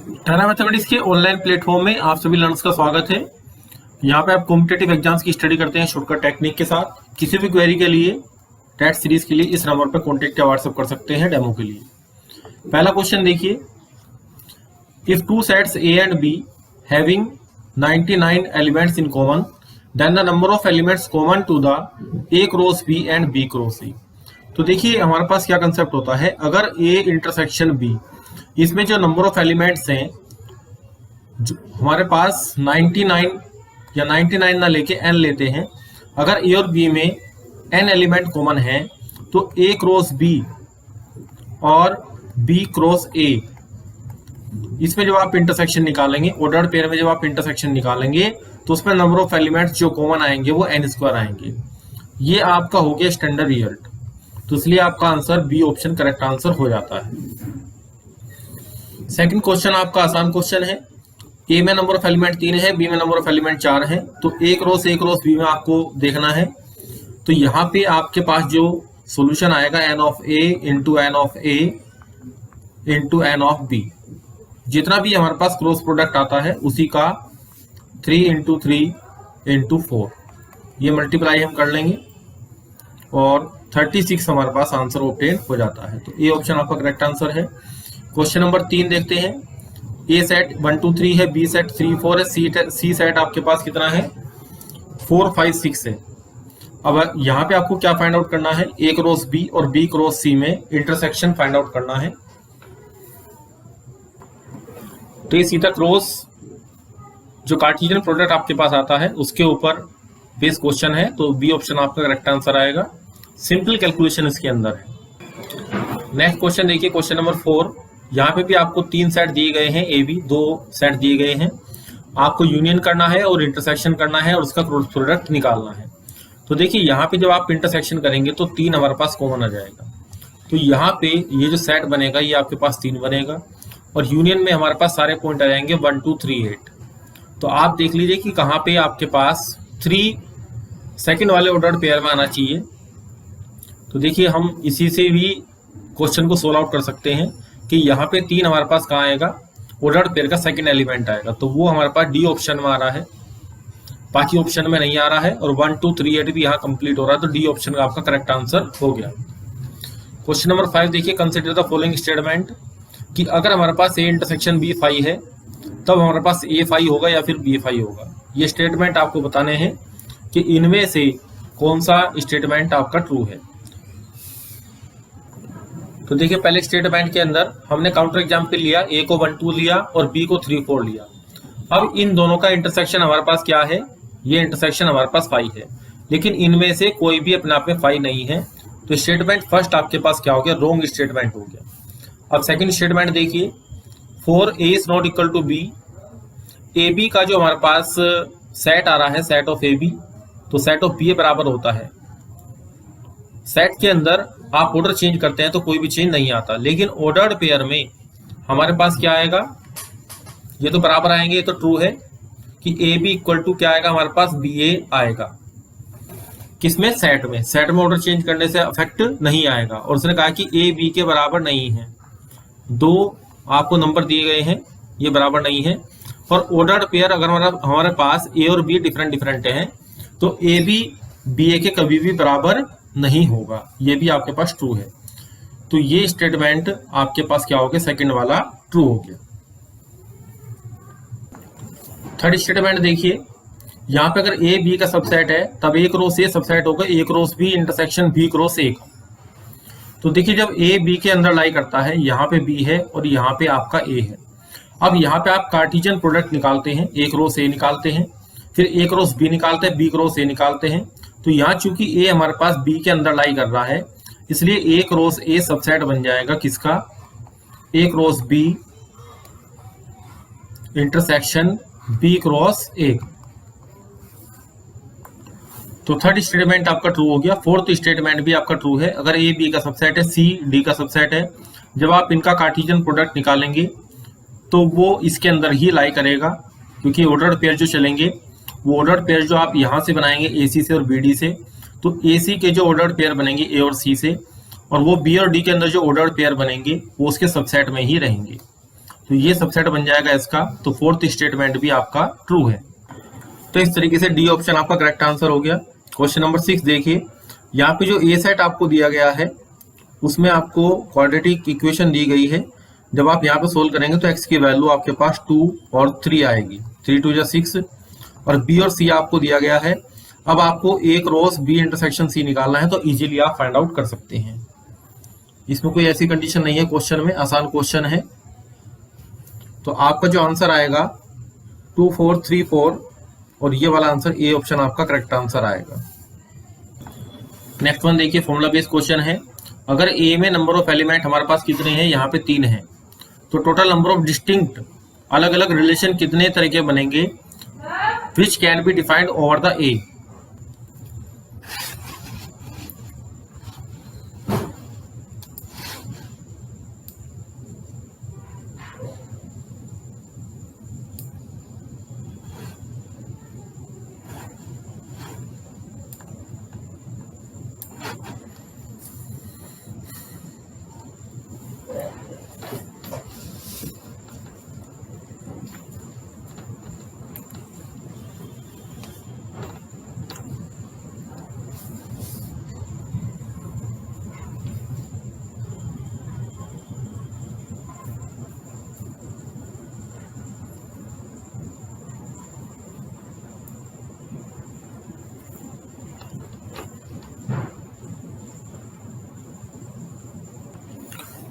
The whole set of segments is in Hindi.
टाटा मैथमेटिक्स के ऑनलाइन प्लेटफॉर्म में आप सभी लर्नर्स का स्वागत है। यहाँ पे आप कॉम्पिटेटिव एग्जाम्स की स्टडी करते हैं शॉर्टकट टेक्निक के साथ। किसी भी क्वेरी के लिए टेट सीरीज के लिए इस नंबर पर कॉन्टेक्ट या व्हाट्सएप कर सकते हैं डेमो के लिए। पहला क्वेश्चन देखिए, if two sets A and B having 99 elements in common then the number of elements common to the A cross B and B cross C. तो देखिए हमारे पास क्या कंसेप्ट होता है, अगर ए इंटरसेक्शन बी, इसमें जो नंबर ऑफ एलिमेंट्स हैं जो हमारे पास 99 या 99 ना लेके n लेते हैं, अगर ए और बी में n एलिमेंट कॉमन है तो a क्रॉस b और b क्रॉस a, इसमें जब आप इंटरसेक्शन निकालेंगे, ऑर्डर्ड पेयर में जब आप इंटरसेक्शन निकालेंगे तो उसमें नंबर ऑफ एलिमेंट्स जो कॉमन आएंगे वो n स्क्वायर आएंगे। ये आपका हो गया स्टैंडर्ड रिजल्ट, तो इसलिए आपका answer B option correct answer हो जाता है। सेकंड क्वेश्चन आपका आसान क्वेश्चन है। ए में नंबर ऑफ एलिमेंट 3 है, बी में नंबर ऑफ एलिमेंट 4 है, तो ए क्रॉस बी में आपको देखना है। तो यहाँ पे आपके पास जो सॉल्यूशन आएगा n of A into N of A into N of B, जितना भी हमारे पास क्रॉस प्रोडक्ट आता है उसी का 3 इंटू 3 इंटू 4, ये मल्टीप्लाई हम कर लेंगे और 36 हमारे पास आंसर ऑब्टेन हो जाता है। तो ए ऑप्शन आपका करेक्ट आंसर है। क्वेश्चन नंबर 3 देखते हैं। ए सेट 1 2 3 है, बी सेट 3 4 है, सी सेट आपके पास कितना है 4 5 6 है। अब यहाँ पे आपको क्या फाइंड आउट करना है, ए क्रॉस बी और बी क्रॉस सी में इंटरसेक्शन फाइंड आउट करना है। तो ये सीधा क्रॉस जो कार्टेशियन प्रोडक्ट आपके पास आता है उसके ऊपर बेस क्वेश्चन है, तो बी ऑप्शन आपका करेक्ट आंसर आएगा। सिंपल कैलकुलेशन इसके अंदर है। नेक्स्ट क्वेश्चन देखिए, क्वेश्चन नंबर 4। यहाँ पे भी आपको 3 सेट दिए गए हैं, ए बी 2 सेट दिए गए हैं, आपको यूनियन करना है और इंटरसेक्शन करना है और उसका क्रॉस प्रोडक्ट निकालना है। तो देखिए यहाँ पे जब आप इंटरसेक्शन करेंगे तो 3 हमारे पास कॉमन आ जाएगा, तो यहाँ पे ये जो सेट बनेगा ये आपके पास 3 बनेगा और यूनियन में हमारे पास सारे पॉइंट आ जाएंगे 1 2 3 8। तो आप देख लीजिए कि कहाँ पे आपके पास 3 सेकेंड वाले ऑर्डर्ड पेयर में आना चाहिए। तो देखिए हम इसी से भी क्वेश्चन को सोल्व आउट कर सकते हैं कि यहाँ पे 3 हमारे पास कहाँ आएगा, ऑर्डर्ड पेयर का सेकंड एलिमेंट आएगा, तो वो हमारे पास डी ऑप्शन में आ रहा है, बाकी ऑप्शन में नहीं आ रहा है। और 1 2 3 8 भी यहाँ कंप्लीट हो रहा है, तो डी ऑप्शन का आपका करेक्ट आंसर हो गया। क्वेश्चन नंबर 5 देखिए, कंसिडर द फॉलोइंग स्टेटमेंट, कि अगर हमारे पास ए इंटरसेक्शन बी 5 है तब हमारे पास ए 5 होगा या फिर बी 5 होगा। ये स्टेटमेंट आपको बताने हैं कि इनमें से कौन सा स्टेटमेंट आपका ट्रू है। तो देखिए पहले स्टेटमेंट के अंदर हमने काउंटर एग्जाम्पल लिया, ए को 1 2 लिया और बी को 3 4 लिया। अब इन दोनों का इंटरसेक्शन हमारे पास क्या है, ये इंटरसेक्शन हमारे पास 5 है, लेकिन इनमें से कोई भी अपने आप में 5 नहीं है, तो स्टेटमेंट फर्स्ट आपके पास क्या हो गया, रॉन्ग स्टेटमेंट हो गया। अब सेकंड स्टेटमेंट देखिए, 4 A is not equal to B, A B का जो हमारे पास सेट आ रहा है सेट ऑफ ए बी, तो सेट ऑफ बी बराबर होता है। सेट के अंदर आप ऑर्डर चेंज करते हैं तो कोई भी चेंज नहीं आता, लेकिन ऑर्डर्ड पेयर में हमारे पास क्या आएगा, ये तो बराबर आएंगे, ये तो ट्रू है कि ए बी इक्वल टू क्या आएगा, हमारे पास बी ए आएगा। किसमें, सेट में। सेट में ऑर्डर चेंज करने से अफेक्ट नहीं आएगा। और उसने कहा कि ए बी के बराबर नहीं है, 2 आपको नंबर दिए गए हैं, ये बराबर नहीं है। और ऑर्डर्ड पेयर अगर हमारे पास ए और बी डिफरेंट हैं तो ए बी बी ए के कभी भी बराबर नहीं होगा, ये भी आपके पास ट्रू है। तो ये स्टेटमेंट आपके पास क्या हो गया, सेकंड वाला ट्रू हो गया। थर्ड स्टेटमेंट देखिए, यहां पे अगर ए बी का सबसेट है तब ए क्रॉस ए सबसेट होगा A cross B intersection B cross A का। तो देखिए जब ए बी के अंदर लाई करता है, यहाँ पे बी है और यहाँ पे आपका ए है। अब यहाँ पे आप कार्टेशियन प्रोडक्ट निकालते हैं, ए क्रॉस ए निकालते हैं, फिर ए क्रॉस बी निकालते हैं, बी क्रॉस ए निकालते हैं। तो यहाँ चूंकि ए हमारे पास बी के अंदर लाई कर रहा है, इसलिए ए क्रॉस ए सबसेट बन जाएगा किसका, A cross B intersection B cross A. तो थर्ड स्टेटमेंट आपका ट्रू हो गया। फोर्थ स्टेटमेंट भी आपका ट्रू है। अगर ए बी का सबसेट है, सी डी का सबसेट है, जब आप इनका कार्टेशियन प्रोडक्ट निकालेंगे तो वो इसके अंदर ही लाई करेगा, क्योंकि ऑर्डर्ड पेयर जो चलेंगे वो ऑर्डर्ड पेयर जो आप यहाँ से बनाएंगे ए सी से और बी डी से, तो ए सी के जो ऑर्डर्ड पेयर बनेंगे ए और सी से, और वो बी और डी के अंदर जो ऑर्डर्ड पेयर बनेंगे वो उसके सबसेट में ही रहेंगे। तो ये सबसेट बन जाएगा इसका। तो फोर्थ स्टेटमेंट भी आपका ट्रू है। तो इस तरीके से डी ऑप्शन आपका करेक्ट आंसर हो गया। क्वेश्चन नंबर 6 देखिए, यहाँ पे जो ए सेट आपको दिया गया है उसमें आपको क्वाड्रेटिक इक्वेशन दी गई है। जब आप यहाँ पे सोल्व करेंगे तो एक्स की वैल्यू आपके पास 2 और 3 आएगी। 3 2 6 और बी और सी आपको दिया गया है। अब आपको ए क्रॉस बी इंटरसेक्शन सी निकालना है, तो इजीली आप फाइंड आउट कर सकते हैं। इसमें कोई ऐसी कंडीशन नहीं है क्वेश्चन में, आसान क्वेश्चन है। तो आपका जो आंसर आएगा 2 4 3 4 और ये वाला आंसर ए ऑप्शन आपका करेक्ट आंसर आएगा। नेक्स्ट वन देखिए, फॉर्मूला बेस्ड क्वेश्चन है। अगर ए में नंबर ऑफ एलिमेंट हमारे पास कितने हैं, यहाँ पे 3 हैं, तो टोटल नंबर ऑफ डिस्टिंक्ट अलग अलग रिलेशन कितने तरह के बनेंगे, which can be defined over the A.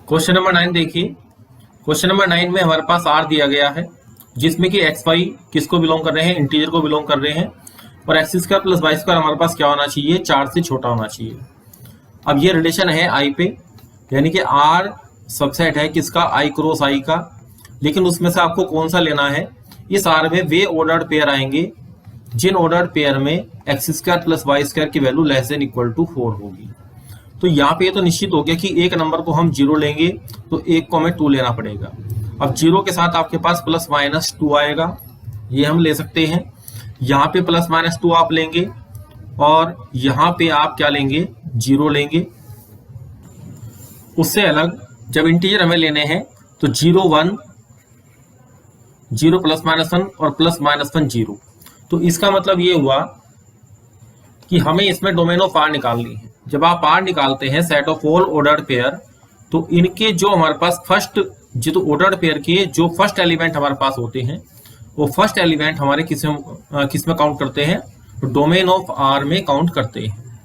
Question number 9 देखिए। क्वेश्चन नंबर 9 में हमारे पास आर दिया गया है, जिसमें कि एक्स वाई किसको बिलोंग कर रहे हैं, इंटीजर को बिलोंग कर रहे हैं। और X square plus Y square हमारे पास क्या होना चाहिए, 4 से छोटा होना चाहिए। अब ये रिलेशन है आई पे, यानी कि आर सबसेट है किसका, आई क्रॉस आई का। लेकिन उसमें से आपको कौन सा लेना है, इस आर में वे ऑर्डर्ड पेयर आएंगे जिन ऑर्डर्ड पेयर में x square plus Y square की value less than equal to 4 होगी। तो यहाँ पे ये तो निश्चित हो गया कि एक नंबर को हम 0 लेंगे तो एक को हमें 2 लेना पड़ेगा। अब 0 के साथ आपके पास प्लस माइनस 2 आएगा, ये हम ले सकते हैं। यहाँ पे प्लस माइनस 2 आप लेंगे और यहाँ पे आप क्या लेंगे, 0 लेंगे। उससे अलग जब इंटीजर हमें लेने हैं तो 0 1 0 प्लस माइनस 1 और प्लस माइनस 1 0। तो इसका मतलब ये हुआ कि हमें इसमें डोमेन ऑफ आर निकालनी है। जब आप आर निकालते हैं set of all ordered pair, तो इनके जो हमारे पास फर्स्ट जो ऑर्डर्ड पेयर के जो फर्स्ट एलिमेंट हमारे पास होते हैं, वो फर्स्ट एलिमेंट हमारे किस में काउंट करते हैं, तो डोमेन ऑफ आर में काउंट करते हैं।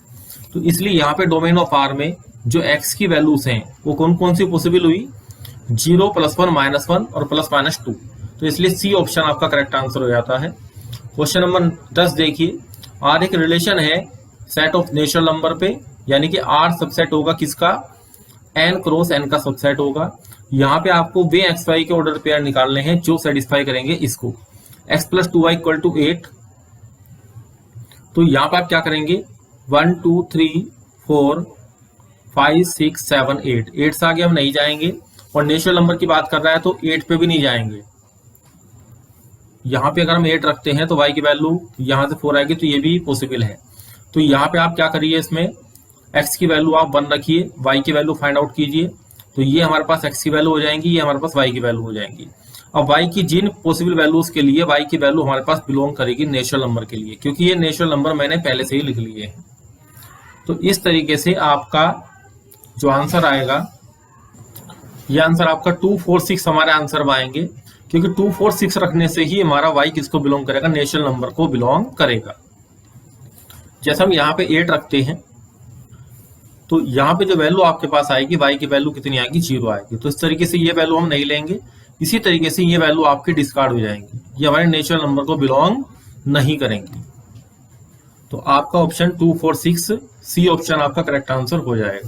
तो इसलिए यहाँ पे डोमेन ऑफ आर में जो एक्स की वैल्यूज हैं वो कौन कौन सी पॉसिबल हुई, 0 प्लस 1 माइनस 1 और प्लस माइनस 2। तो इसलिए सी ऑप्शन आपका करेक्ट आंसर हो जाता है। क्वेश्चन नंबर 10 देखिए, आर एक रिलेशन है सेट ऑफ नेचुरल नंबर पे, यानी कि आर सबसेट होगा किसका, एन क्रॉस एन का सबसेट होगा। यहाँ पे आपको वे एक्स वाई के ऑर्डर पेयर निकालने हैं जो सेटिस्फाई करेंगे इसको। X plus 2y equal to 8। तो यहाँ पे आप क्या करेंगे, 1 2 3 4 5 6 7 8। 8 से आगे हम नहीं जाएंगे, और नेचुरल नंबर की बात कर रहा है तो 8 पे भी नहीं जाएंगे। यहाँ पे अगर हम 8 रखते हैं तो y की वैल्यू यहाँ से 4 आएगी, तो ये भी पॉसिबल है। तो यहाँ पे आप क्या करिए, इसमें x की वैल्यू आप 1 रखिए, y की वैल्यू फाइंड आउट कीजिए। तो ये हमारे पास x की वैल्यू हो जाएंगी, ये हमारे पास y की वैल्यू हो जाएंगी। अब y की जिन पॉसिबल वैल्यूज के लिए y की वैल्यू हमारे पास बिलोंग करेगी नेचुरल नंबर के लिए, क्योंकि ये नेचुरल नंबर मैंने पहले से ही लिख लिए हैं। तो इस तरीके से आपका जो आंसर आएगा, ये आंसर आपका 2 4 6 हमारे आंसर में आएंगे, क्योंकि 2 4 6 रखने से ही हमारा y किसको बिलोंग करेगा, नेचुरल नंबर को बिलोंग करेगा। जैसे हम यहाँ पे 8 रखते हैं तो यहाँ पे जो वैल्यू आपके पास आएगी, y की वैल्यू कितनी आएगी, 0 आएगी। तो इस तरीके से ये वैल्यू हम नहीं लेंगे, इसी तरीके से ये वैल्यू आपकी डिस्कार्ड हो जाएंगी, ये हमारे नेचुरल नंबर को बिलोंग नहीं करेंगी। तो आपका ऑप्शन 2 4 6 सी ऑप्शन आपका करेक्ट आंसर हो जाएगा।